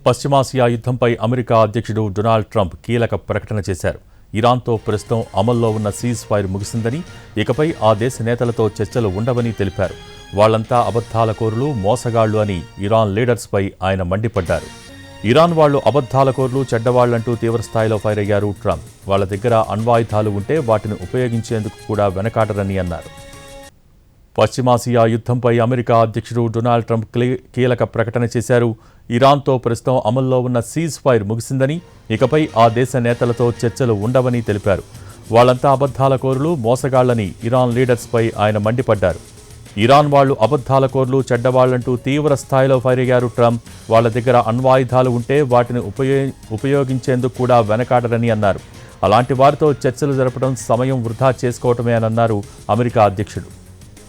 పశ్చిమాసియా యుద్ధంపై అమెరికా అధ్యక్షుడు Donald Trump కీలక ప్రకటన చేశారు. ఇరాన్తో ప్రస్తుతం అమల్లో ఉన్న సీజ్ ఫైర్ ముగిసిందని, ఇకపై ఆ దేశ నేతలతో చర్చలు ఉండవని తెలిపారు. వాళ్లంతా అబద్ధాల కోరులు, మోసగాళ్లు అని ఇరాన్ లీడర్స్పై ఆయన మండిపడ్డారు. ఇరాన్ వాళ్లు అబద్ధాల కోరులు, చెడ్డవాళ్లంటూ తీవ్రస్థాయిలో ఫైర్ అయ్యారు ట్రంప్. వాళ్ల దగ్గర అణ్వాయుధాలు ఉంటే వాటిని ఉపయోగించేందుకు కూడా వెనకాడరని అన్నారు. పశ్చిమాసియా యుద్ధంపై అమెరికా అధ్యక్షుడు డొనాల్డ్ ట్రంప్ కీలక ప్రకటన చేశారు. ఇరాన్తో ప్రస్తుతం అమల్లో ఉన్న సీజ్ ఫైర్ ముగిసిందని, ఇకపై ఆ దేశ నేతలతో చర్చలు ఉండవని తెలిపారు. వాళ్లంతా అబద్ధాల కోరులు, మోసగాళ్లని ఇరాన్ లీడర్స్పై ఆయన మండిపడ్డారు. ఇరాన్ వాళ్లు అబద్ధాల కోరులు, చెడ్డవాళ్లంటూ తీవ్ర స్థాయిలో ఫైర్ అయ్యారు ట్రంప్. వాళ్ల దగ్గర అణ్వాయుధాలు ఉంటే వాటిని ఉపయోగించేందుకు కూడా వెనకాడరని అన్నారు. అలాంటి వారితో చర్చలు జరపడం సమయం వృధా చేసుకోవటమే అని అన్నారు అమెరికా అధ్యక్షుడు.